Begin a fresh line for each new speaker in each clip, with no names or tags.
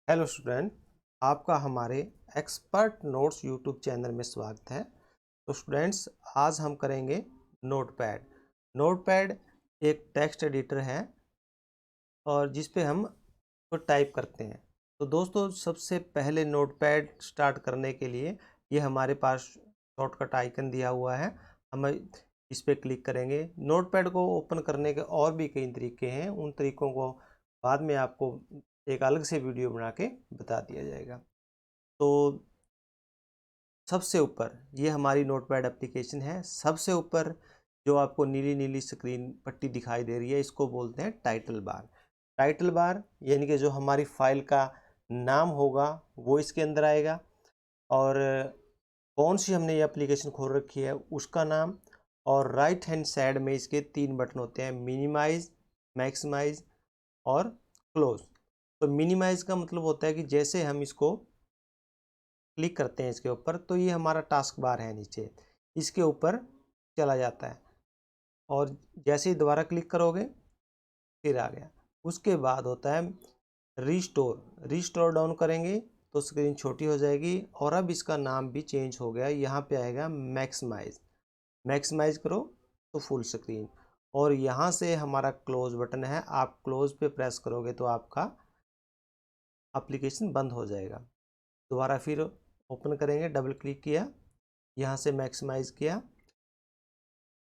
Hello student, आपका हमारे expert notes YouTube channel में स्वागत है। तो स्टूडेंट्स, आज हम करेंगे नोटपैड। नोटपैड एक टेक्स्ट एडिटर है और जिस पे हम तो टाइप करते हैं। तो दोस्तों, सबसे पहले नोटपैड स्टार्ट करने के लिए ये हमारे पास शॉर्टकट आइकन दिया हुआ है। हम इस पे क्लिक करेंगे। नोटपैड को ओपन करने के और भी कई तरीके हैं, उन तरीकों को बाद में आपको एक अलग से वीडियो बना के बता दिया जाएगा। तो सबसे ऊपर ये हमारी नोटपैड एप्लीकेशन है। सबसे ऊपर जो आपको नीली नीली स्क्रीन पट्टी दिखाई दे रही है, इसको बोलते हैं टाइटल बार। टाइटल बार यानी कि जो हमारी फाइल का नाम होगा वो इसके अंदर आएगा, और कौन सी हमने ये एप्लीकेशन खोल रखी है उसका नाम। और राइट हैंड साइड में इसके तीन बटन होते हैं, मिनिमाइज, मैक्सिमाइज और क्लोज। तो मिनिमाइज का मतलब होता है कि जैसे हम इसको क्लिक करते हैं इसके ऊपर, तो ये हमारा टास्क बार है नीचे, इसके ऊपर चला जाता है। और जैसे ही दोबारा क्लिक करोगे फिर आ गया। उसके बाद होता है रिस्टोर। रिस्टोर डाउन करेंगे तो स्क्रीन छोटी हो जाएगी, और अब इसका नाम भी चेंज हो गया, यहाँ पे आएगा मैक्सिमाइज। मैक्सिमाइज करो तो फुल स्क्रीन। और यहाँ से हमारा क्लोज बटन है, आप क्लोज पे प्रेस करोगे तो आपका एप्लीकेशन बंद हो जाएगा। दोबारा फिर ओपन करेंगे, डबल क्लिक किया, यहाँ से मैक्सिमाइज किया।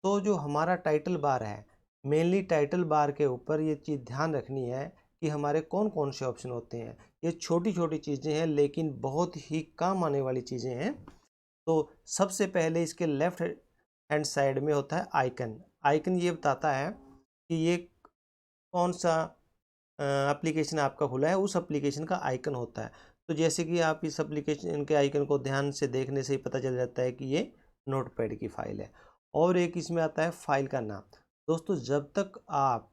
तो जो हमारा टाइटल बार है, मेनली टाइटल बार के ऊपर ये चीज़ ध्यान रखनी है कि हमारे कौन कौन से ऑप्शन होते हैं। ये छोटी छोटी चीज़ें हैं लेकिन बहुत ही काम आने वाली चीज़ें हैं। तो सबसे पहले इसके लेफ्ट हैंड साइड में होता है आइकन। आइकन ये बताता है कि ये कौन सा एप्लीकेशन आपका खुला है, उस एप्लीकेशन का आइकन होता है। तो जैसे कि आप इस एप्लीकेशन के आइकन को ध्यान से देखने से ही पता चल जाता है कि ये नोटपैड की फाइल है। और एक इसमें आता है फाइल का नाम। दोस्तों, जब तक आप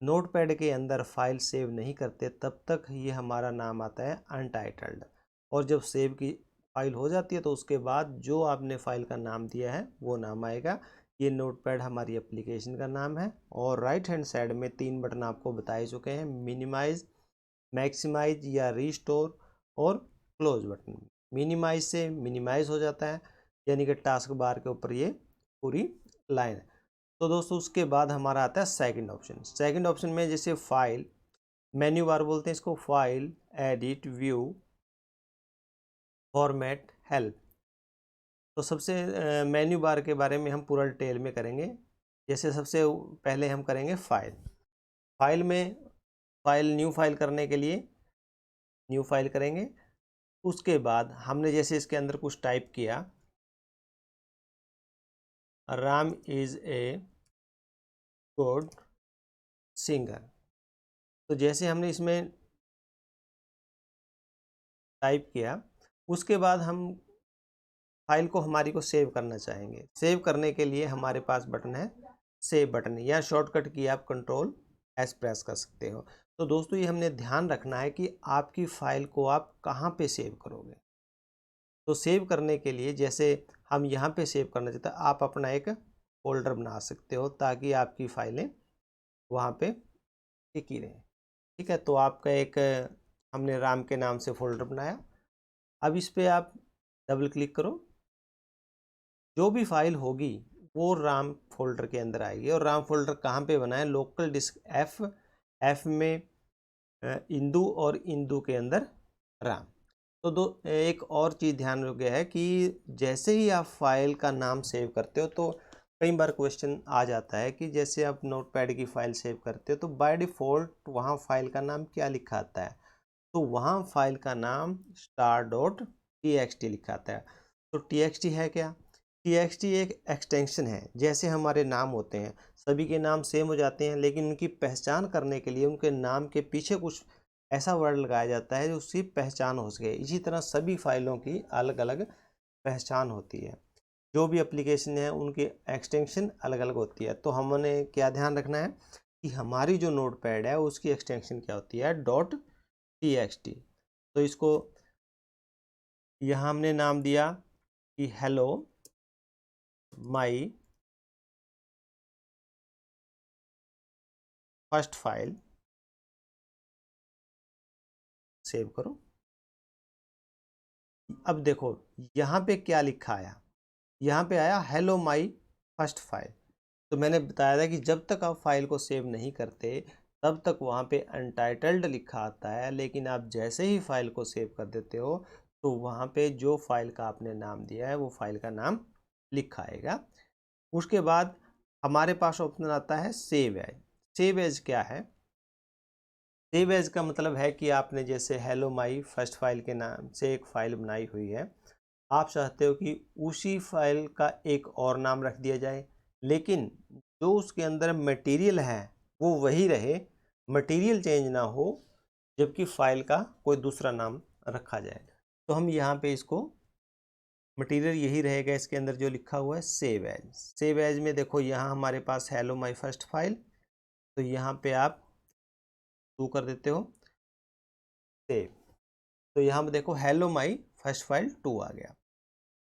नोटपैड के अंदर फाइल सेव नहीं करते तब तक ये हमारा नाम आता है अनटाइटल्ड। और जब सेव की फाइल हो जाती है तो उसके बाद जो आपने फाइल का नाम दिया है वो नाम आएगा। ये नोटपैड हमारी एप्लीकेशन का नाम है। और राइट हैंड साइड में तीन बटन आपको बताए चुके हैं, मिनिमाइज, मैक्सिमाइज या रिस्टोर और क्लोज बटन। मिनिमाइज से मिनिमाइज हो जाता है, यानी कि टास्क बार के ऊपर ये पूरी लाइन है। तो दोस्तों, उसके बाद हमारा आता है सेकंड ऑप्शन। सेकंड ऑप्शन में जैसे फाइल, मेन्यू बार बोलते हैं इसको, file, edit, view, format, help. तो सबसे मेन्यू बार के बारे में हम पूरा डिटेल में करेंगे। जैसे सबसे पहले हम करेंगे फाइल। फाइल में फाइल न्यू फाइल करने के लिए न्यू फाइल करेंगे। उसके बाद हमने जैसे इसके अंदर कुछ टाइप किया, Ram is a good singer. तो जैसे हमने इसमें टाइप किया, उसके बाद हम फाइल को हमारी को सेव करना चाहेंगे। सेव करने के लिए हमारे पास बटन है सेव बटन, या शॉर्टकट की आप कंट्रोल एस प्रेस कर सकते हो। तो दोस्तों, ये हमने ध्यान रखना है कि आपकी फाइल को आप कहाँ पे सेव करोगे। तो सेव करने के लिए जैसे हम यहाँ पे सेव करना चाहते हैं, आप अपना एक फोल्डर बना सकते हो ताकि आपकी फाइलें वहाँ पे टिकी रहें। ठीक है, तो आपका एक हमने राम के नाम से फोल्डर बनाया। अब इस पर आप डबल क्लिक करो, जो भी फाइल होगी वो राम फोल्डर के अंदर आएगी। और राम फोल्डर कहाँ पे बनाए, लोकल डिस्क एफ, एफ में इंदू और इंदू के अंदर राम। तो एक और चीज़ ध्यान रख गया है कि जैसे ही आप फाइल का नाम सेव करते हो तो कई बार क्वेश्चन आ जाता है कि जैसे आप नोटपैड की फाइल सेव करते हो तो बाय डिफ़ॉल्ट वहाँ फाइल का नाम क्या लिखा आता है। तो वहाँ फाइल का नाम star.txt लिखा आता है। तो txt है क्या? txt एक एक्सटेंशन है। जैसे हमारे नाम होते हैं, सभी के नाम सेम हो जाते हैं, लेकिन उनकी पहचान करने के लिए उनके नाम के पीछे कुछ ऐसा वर्ड लगाया जाता है जो उसकी पहचान हो सके। इसी तरह सभी फाइलों की अलग अलग पहचान होती है। जो भी एप्लीकेशन है उनकी एक्सटेंशन अलग अलग होती है। तो हमने क्या ध्यान रखना है कि हमारी जो नोटपैड है उसकी एक्सटेंशन क्या होती है, .txt। तो इसको यहाँ हमने नाम दिया कि hello my first file. Save करो। अब देखो यहाँ पे क्या लिखा आया, यहाँ पे आया हेलो माई फर्स्ट फाइल। तो मैंने बताया था कि जब तक आप फाइल को सेव नहीं करते तब तक वहाँ पे अनटाइटल्ड लिखा आता है, लेकिन आप जैसे ही फाइल को सेव कर देते हो तो वहाँ पे जो फाइल का आपने नाम दिया है वो फाइल का नाम लिखा आएगा। उसके बाद हमारे पास ऑप्शन आता है सेव एज। सेव एज क्या है? सेव एज का मतलब है कि आपने जैसे हेलो माई फर्स्ट फाइल के नाम से एक फ़ाइल बनाई हुई है, आप चाहते हो कि उसी फाइल का एक और नाम रख दिया जाए, लेकिन जो उसके अंदर मटेरियल है वो वही रहे, मटेरियल चेंज ना हो, जबकि फ़ाइल का कोई दूसरा नाम रखा जाए। तो हम यहाँ पे इसको मटेरियल यही रहेगा, इसके अंदर जो लिखा हुआ है सेव एज। सेव एज में देखो यहाँ हमारे पास हेलो माई फर्स्ट फाइल, तो यहाँ पे आप टू कर देते हो सेव, तो यहाँ पे देखो हेलो माई फर्स्ट फाइल 2 आ गया।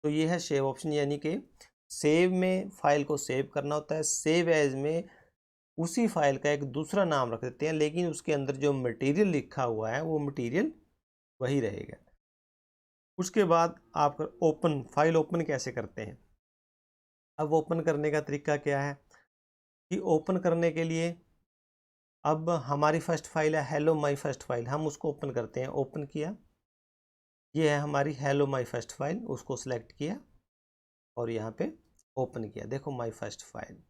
तो ये है सेव ऑप्शन, यानी कि सेव में फाइल को सेव करना होता है, सेव एज में उसी फाइल का एक दूसरा नाम रख देते हैं, लेकिन उसके अंदर जो मटेरियल लिखा हुआ है वो मटेरियल वही रहेगा। उसके बाद आप ओपन, फाइल ओपन कैसे करते हैं? अब ओपन करने का तरीका क्या है कि ओपन करने के लिए अब हमारी फर्स्ट फाइल है हेलो माई फर्स्ट फाइल, हम उसको ओपन करते हैं। ओपन किया, ये है हमारी हेलो माई फर्स्ट फाइल, उसको सिलेक्ट किया और यहाँ पे ओपन किया। देखो माई फर्स्ट फाइल,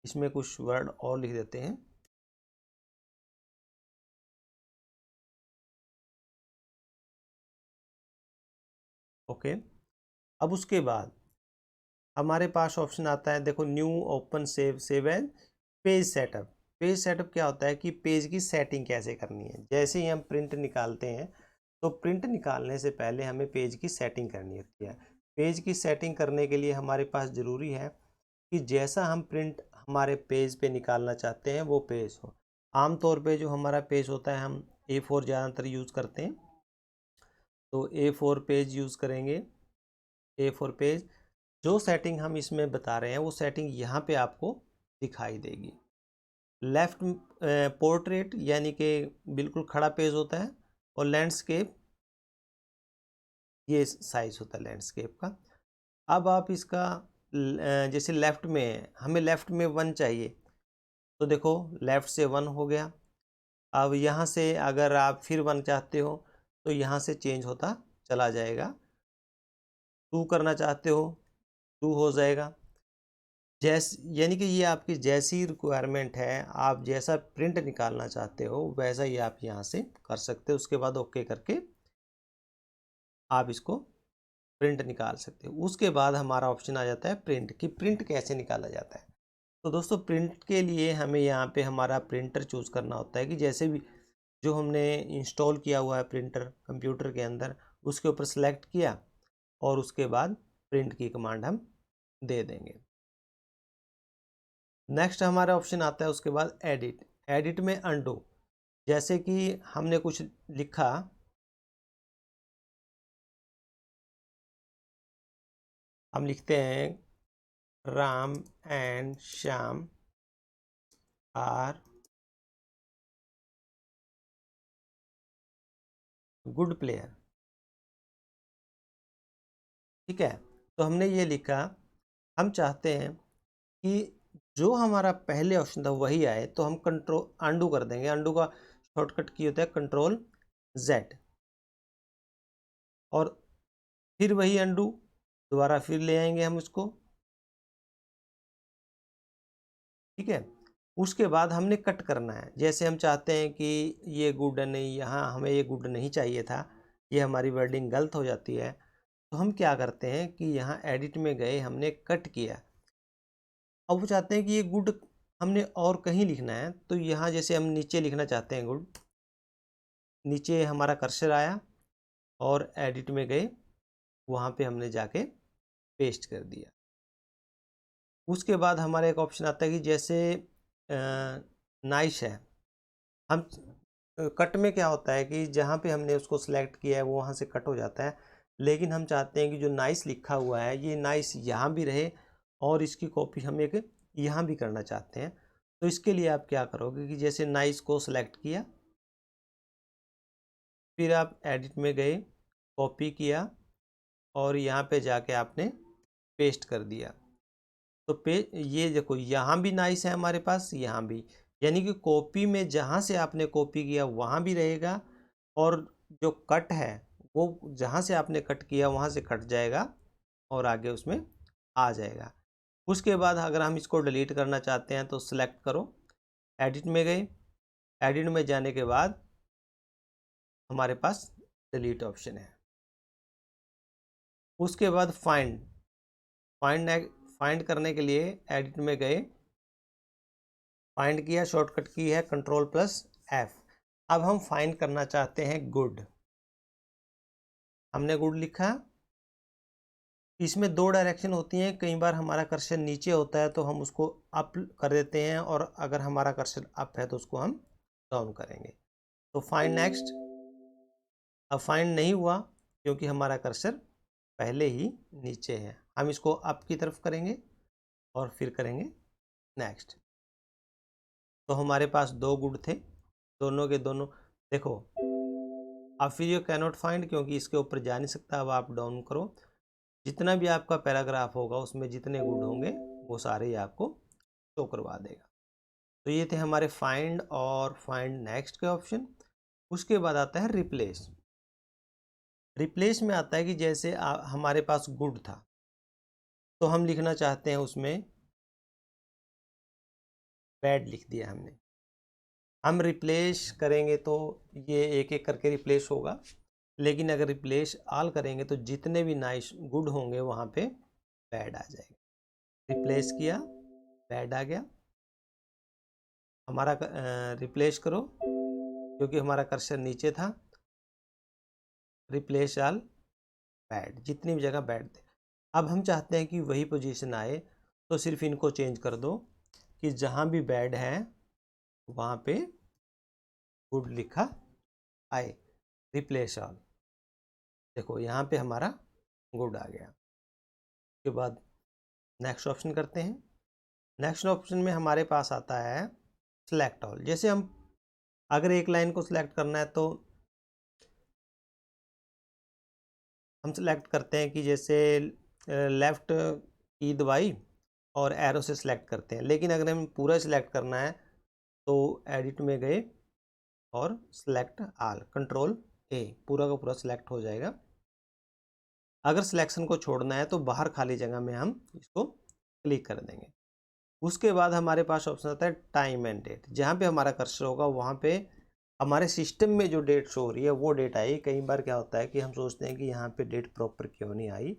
इसमें कुछ वर्ड और लिख देते हैं। ओके, अब उसके बाद हमारे पास ऑप्शन आता है, देखो new open save, save as page setup. Page setup क्या होता है कि पेज की सेटिंग कैसे करनी है। जैसे ही हम प्रिंट निकालते हैं तो प्रिंट निकालने से पहले हमें पेज की सेटिंग करनी होती है। पेज की सेटिंग करने के लिए हमारे पास ज़रूरी है कि जैसा हम प्रिंट हमारे पेज पे निकालना चाहते हैं वो पेज हो। आमतौर पे जो हमारा पेज होता है हम A4 ज़्यादातर यूज़ करते हैं, तो A4 पेज यूज़ करेंगे। A4 पेज, जो सेटिंग हम इसमें बता रहे हैं वो सेटिंग यहाँ पे आपको दिखाई देगी। लेफ्ट पोर्ट्रेट यानी कि बिल्कुल खड़ा पेज होता है, और लैंडस्केप ये साइज होता है लैंडस्केप का। अब आप इसका जैसे लेफ़्ट में, हमें लेफ़्ट में 1 चाहिए, तो देखो लेफ़्ट से 1 हो गया। अब यहाँ से अगर आप फिर 1 चाहते हो तो यहाँ से चेंज होता चला जाएगा। 2 करना चाहते हो 2 हो जाएगा। यानी कि ये आपकी जैसी रिक्वायरमेंट है, आप जैसा प्रिंट निकालना चाहते हो वैसा ही आप यहाँ से कर सकते हो। उसके बाद ओके करके आप इसको प्रिंट निकाल सकते हो। उसके बाद हमारा ऑप्शन आ जाता है प्रिंट, कि प्रिंट कैसे निकाला जाता है। तो दोस्तों प्रिंट के लिए हमें यहाँ पे हमारा प्रिंटर चूज़ करना होता है, कि जैसे भी जो हमने इंस्टॉल किया हुआ है प्रिंटर कंप्यूटर के अंदर, उसके ऊपर सेलेक्ट किया और उसके बाद प्रिंट की कमांड हम दे देंगे। नेक्स्ट हमारा ऑप्शन आता है उसके बाद एडिट। एडिट में अंडू, जैसे कि हमने कुछ लिखा, हम लिखते हैं Ram and Shyam are good player, ठीक है। तो हमने ये लिखा, हम चाहते हैं कि जो हमारा पहले ऑप्शन था वही आए, तो हम कंट्रोल अंडू कर देंगे। अंडू का शॉर्टकट की होता है कंट्रोल Z, और फिर वही अंडू दोबारा फिर ले आएंगे हम उसको, ठीक है। उसके बाद हमने कट करना है। जैसे हम चाहते हैं कि ये गुड नहीं, यहाँ हमें ये गुड नहीं चाहिए था, ये हमारी वर्डिंग गलत हो जाती है, तो हम क्या करते हैं कि यहाँ एडिट में गए, हमने कट किया। अब वो चाहते हैं कि ये गुड हमने और कहीं लिखना है, तो यहाँ जैसे हम नीचे लिखना चाहते हैं गुड, नीचे हमारा कर्सर आया और एडिट में गए, वहाँ पे हमने जाके पेस्ट कर दिया। उसके बाद हमारा एक ऑप्शन आता है कि जैसे नाइस है, हम कट में क्या होता है कि जहाँ पे हमने उसको सिलेक्ट किया है वो वहाँ से कट हो जाता है, लेकिन हम चाहते हैं कि जो नाइस लिखा हुआ है ये नाइस यहाँ भी रहे, और इसकी कॉपी हम एक यहाँ भी करना चाहते हैं। तो इसके लिए आप क्या करोगे कि जैसे नाइस को सिलेक्ट किया फिर आप एडिट में गए, कॉपी किया और यहाँ पे जाके आपने पेस्ट कर दिया। तो ये देखो यहाँ भी नाइस है हमारे पास, यहाँ भी, यानी कि कॉपी में जहाँ से आपने कॉपी किया वहाँ भी रहेगा, और जो कट है वो जहाँ से आपने कट किया वहाँ से कट जाएगा और आगे उसमें आ जाएगा। उसके बाद अगर हम इसको डिलीट करना चाहते हैं तो सिलेक्ट करो, एडिट में गए, एडिट में जाने के बाद हमारे पास डिलीट ऑप्शन है। उसके बाद फाइंड फाइंड करने के लिए एडिट में गए, फाइंड किया, शॉर्टकट की है Ctrl+F। अब हम फाइंड करना चाहते हैं गुड, हमने गुड लिखा। इसमें दो डायरेक्शन होती हैं, कई बार हमारा कर्सर नीचे होता है तो हम उसको अप कर देते हैं, और अगर हमारा कर्सर अप है तो उसको हम डाउन करेंगे। तो फाइंड नेक्स्ट, अब फाइंड नहीं हुआ क्योंकि हमारा कर्सर पहले ही नीचे है। हम इसको अप की तरफ करेंगे और फिर करेंगे नेक्स्ट। तो हमारे पास दो गुड थे, दोनों के दोनों देखो। अब फिर ये कैनॉट फाइंड, क्योंकि इसके ऊपर जा नहीं सकता। अब आप डाउन करो, जितना भी आपका पैराग्राफ होगा उसमें जितने गुड होंगे वो सारे ही आपको शो करवा देगा। तो ये थे हमारे फाइंड और फाइंड नेक्स्ट के ऑप्शन। उसके बाद आता है रिप्लेस। रिप्लेस में आता है कि जैसे हमारे पास गुड था तो हम लिखना चाहते हैं उसमें बैड लिख दिया हमने। हम रिप्लेस करेंगे तो ये एक एक करके रिप्लेस होगा, लेकिन अगर रिप्लेस ऑल करेंगे तो जितने भी नाइस गुड होंगे वहाँ पे बैड आ जाएगा। रिप्लेस किया, बैड आ गया। हमारा रिप्लेस करो, क्योंकि हमारा कर्सर नीचे था, रिप्लेस ऑल बैड, जितनी भी जगह बैड थे। अब हम चाहते हैं कि वही पोजीशन आए, तो सिर्फ इनको चेंज कर दो कि जहाँ भी बैड है वहाँ पे गुड लिखा आए, रिप्लेस ऑल। देखो यहाँ पे हमारा गुड आ गया। उसके बाद नेक्स्ट ऑप्शन करते हैं। नेक्स्ट ऑप्शन में हमारे पास आता है सिलेक्ट ऑल। जैसे हम अगर एक लाइन को सिलेक्ट करना है तो हम सिलेक्ट करते हैं कि जैसे लेफ़्ट की दबाई और एरो से सिलेक्ट करते हैं, लेकिन अगर हमें पूरा सिलेक्ट करना है तो एडिट में गए और सिलेक्ट ऑल, Ctrl+A, पूरा का पूरा सिलेक्ट हो जाएगा। अगर सिलेक्शन को छोड़ना है तो बाहर खाली जगह में हम इसको क्लिक कर देंगे। उसके बाद हमारे पास ऑप्शन आता है टाइम एंड डेट। जहाँ पे हमारा कर्सर होगा वहाँ पे हमारे सिस्टम में जो डेट शो हो रही है वो डेट आई। कई बार क्या होता है कि हम सोचते हैं कि यहाँ पे डेट प्रॉपर क्यों नहीं आई,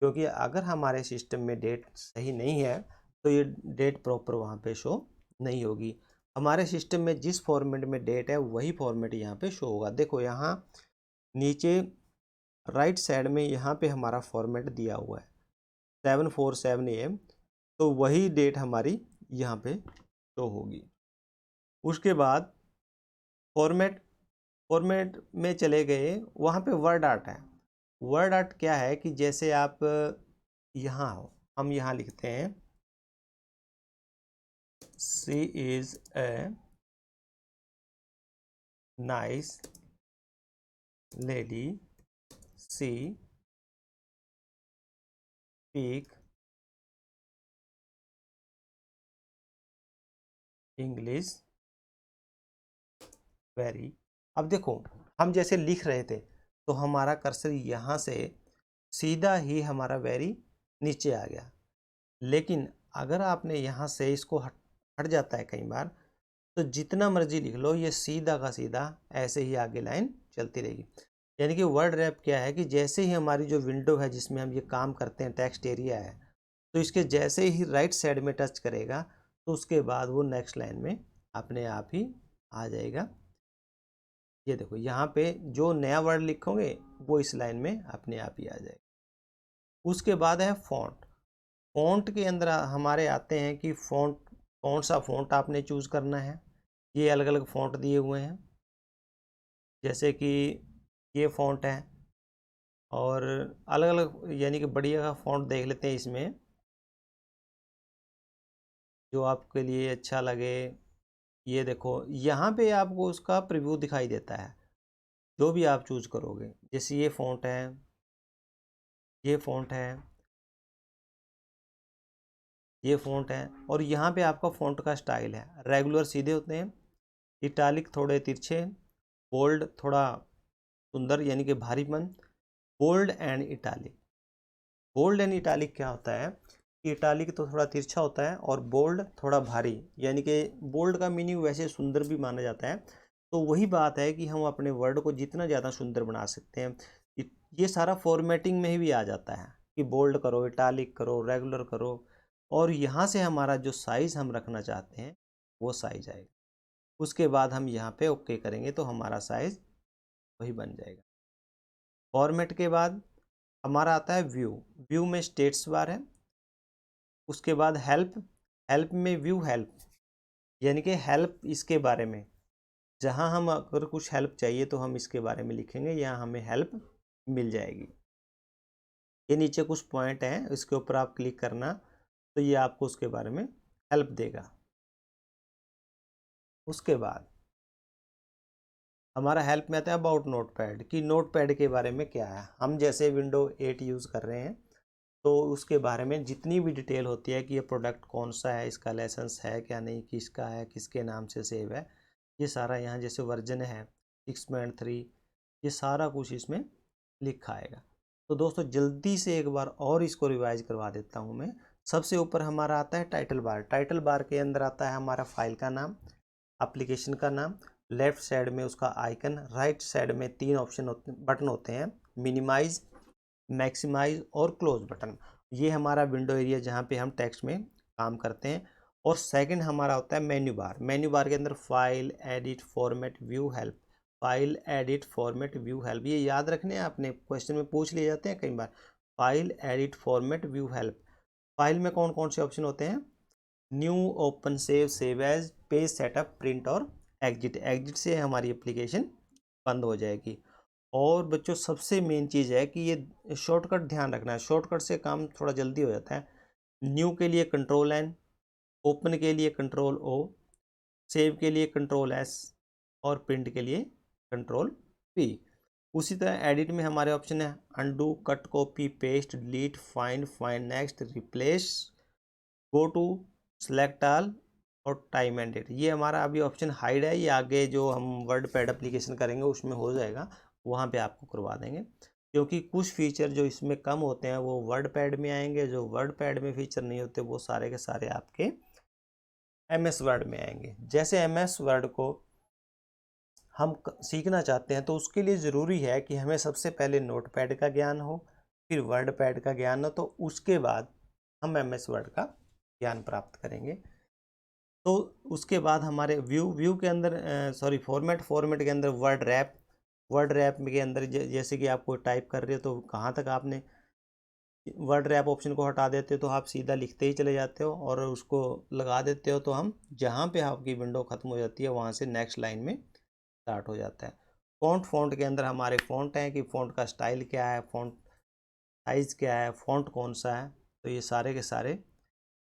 क्योंकि अगर हमारे सिस्टम में डेट सही नहीं है तो ये डेट प्रॉपर वहाँ पे शो नहीं होगी। हमारे सिस्टम में जिस फॉर्मेट में डेट है वही फॉर्मेट यहाँ पे शो होगा। देखो यहाँ नीचे राइट साइड में यहाँ पे हमारा फॉर्मेट दिया हुआ है 747 AM, तो वही डेट हमारी यहाँ पे शो होगी। उसके बाद फॉर्मेट फॉर्मेट में चले गए, वहाँ पे वर्ड आर्ट है। वर्ड आर्ट क्या है कि जैसे आप यहाँ हो, हम यहाँ लिखते हैं she is a nice lady, she speak English very. अब देखो हम जैसे लिख रहे थे तो हमारा कर्सर यहाँ से सीधा ही हमारा वेरी नीचे आ गया, लेकिन अगर आपने यहाँ से इसको हट जाता है कई बार, तो जितना मर्जी लिख लो ये सीधा का सीधा ऐसे ही आगे लाइन चलती रहेगी। यानी कि वर्ड रैप क्या है कि जैसे ही हमारी जो विंडो है जिसमें हम ये काम करते हैं, टेक्स्ट एरिया है, तो इसके जैसे ही राइट साइड में टच करेगा तो उसके बाद वो नेक्स्ट लाइन में अपने आप ही आ जाएगा। ये देखो यहाँ पे जो नया वर्ड लिखोगे वो इस लाइन में अपने आप ही आ जाएगा। उसके बाद है फ़ॉन्ट। फ़ॉन्ट के अंदर हमारे आते हैं कि फ़ॉन्ट, कौन सा फ़ॉन्ट आपने चूज़ करना है। ये अलग अलग फ़ॉन्ट दिए हुए हैं, जैसे कि ये फ़ॉन्ट है, और अलग अलग यानी कि बढ़िया का फ़ॉन्ट देख लेते हैं इसमें जो आपके लिए अच्छा लगे। ये देखो यहाँ पे आपको उसका प्रीव्यू दिखाई देता है। जो भी आप चूज करोगे, जैसे ये फ़ॉन्ट है, ये फ़ॉन्ट है, ये फ़ॉन्ट है, और यहाँ पे आपका फ़ॉन्ट का स्टाइल है। रेगुलर सीधे होते हैं, इटालिक थोड़े तिरछे, बोल्ड थोड़ा सुंदर यानी कि भारीपन, bold and italic. Bold and italic क्या होता है कि इटालिक तो थोड़ा तिरछा होता है और बोल्ड थोड़ा भारी, यानी कि बोल्ड का मीनिंग वैसे सुंदर भी माना जाता है। तो वही बात है कि हम अपने वर्ड को जितना ज़्यादा सुंदर बना सकते हैं, ये सारा फॉर्मेटिंग में भी आ जाता है कि बोल्ड करो, इटालिक करो, रेगुलर करो, और यहाँ से हमारा जो साइज़ हम रखना चाहते हैं वो साइज आएगा। उसके बाद हम यहाँ पे ओके करेंगे तो हमारा साइज़ वही बन जाएगा। फॉर्मेट के बाद हमारा आता है व्यू। व्यू में स्टेट्स बार है। उसके बाद हेल्प, हेल्प में व्यू हेल्प, यानी कि हेल्प इसके बारे में, जहाँ हम अगर कुछ हेल्प चाहिए तो हम इसके बारे में लिखेंगे, यहाँ हमें हेल्प मिल जाएगी। ये नीचे कुछ पॉइंट हैं, इसके ऊपर आप क्लिक करना तो ये आपको उसके बारे में हेल्प देगा। उसके बाद हमारा हेल्प में आता है अबाउट नोटपैड, कि नोटपैड के बारे में क्या है। हम जैसे विंडो 8 यूज़ कर रहे हैं तो उसके बारे में जितनी भी डिटेल होती है कि ये प्रोडक्ट कौन सा है, इसका लाइसेंस है क्या नहीं, किसका है, किसके नाम से सेव है, ये सारा यहाँ जैसे वर्जन है 6.3, ये सारा कुछ इसमें लिखा आएगा। तो दोस्तों जल्दी से एक बार और इसको रिवाइज करवा देता हूँ मैं। सबसे ऊपर हमारा आता है टाइटल बार। टाइटल बार के अंदर आता है हमारा फाइल का नाम, एप्लीकेशन का नाम, लेफ्ट साइड में उसका आइकन, राइट साइड में 3 ऑप्शन बटन होते हैं, मिनिमाइज, मैक्सिमाइज और क्लोज बटन। ये हमारा विंडो एरिया जहाँ पे हम टेक्स्ट में काम करते हैं। और सेकंड हमारा होता है मेन्यू बार। मेन्यू बार के अंदर file, edit, format, view, help. File, edit, format, view, help, ये याद रखने हैं, आपने क्वेश्चन में पूछ लिए जाते हैं कई बार। File, edit, format, view, help. File में कौन कौन से ऑप्शन होते हैं? New, open, save, save as, page setup, print और एग्जिट। एग्जिट से हमारी एप्लीकेशन बंद हो जाएगी। और बच्चों सबसे मेन चीज़ है कि ये शॉर्टकट ध्यान रखना है, शॉर्टकट से काम थोड़ा जल्दी हो जाता है। न्यू के लिए कंट्रोल एन, ओपन के लिए कंट्रोल ओ, सेव के लिए कंट्रोल एस और प्रिंट के लिए कंट्रोल पी। उसी तरह एडिट में हमारे ऑप्शन है undo, cut, copy, paste, delete, find, find next, replace, go to, select all और टाइम एंड डेट। ये हमारा अभी ऑप्शन हाइड है, ये आगे जो हम वर्ड पैड एप्लीकेशन करेंगे उसमें हो जाएगा, वहाँ पे आपको करवा देंगे। क्योंकि कुछ फीचर जो इसमें कम होते हैं वो वर्ड पैड में आएंगे, जो वर्ड पैड में फीचर नहीं होते वो सारे के सारे आपके MS वर्ड में आएंगे। जैसे MS वर्ड को हम सीखना चाहते हैं तो उसके लिए ज़रूरी है कि हमें सबसे पहले नोट पैड का ज्ञान हो, फिर वर्ड पैड का ज्ञान हो, तो उसके बाद हम MS वर्ड का ज्ञान प्राप्त करेंगे। तो उसके बाद हमारे व्यू के अंदर फॉर्मेट के अंदर वर्ड रैप, वर्ड रैप के अंदर जैसे कि आपको टाइप कर रहे हो तो कहाँ तक आपने वर्ड रैप ऑप्शन को हटा देते हो तो आप सीधा लिखते ही चले जाते हो, और उसको लगा देते हो तो हम जहाँ पे आपकी विंडो ख़त्म हो जाती है वहाँ से नेक्स्ट लाइन में स्टार्ट हो जाता है। फ़ॉन्ट के अंदर हमारे फ़ॉन्ट हैं कि फ़ॉन्ट का स्टाइल क्या है, फ़ॉन्ट साइज़ क्या है, फ़ॉन्ट कौन सा है, तो ये सारे के सारे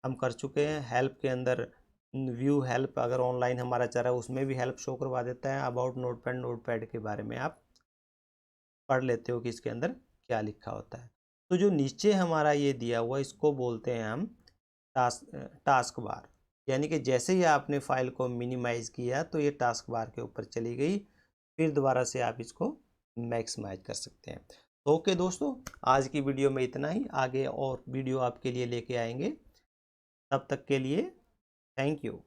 हम कर चुके हैं। हेल्प के अंदर व्यू हेल्प, अगर ऑनलाइन हमारा चल रहा है उसमें भी हेल्प शो करवा देता है। अबाउट नोटपैड के बारे में आप पढ़ लेते हो कि इसके अंदर क्या लिखा होता है। तो जो नीचे हमारा ये दिया हुआ इसको बोलते हैं हम टास्क बार, यानी कि जैसे ही आपने फाइल को मिनिमाइज़ किया तो ये टास्क बार के ऊपर चली गई, फिर दोबारा से आप इसको मैक्सिमाइज कर सकते हैं। तो ओके दोस्तों, आज की वीडियो में इतना ही, आगे और वीडियो आपके लिए लेके आएंगे। तब तक के लिए थैंक यू।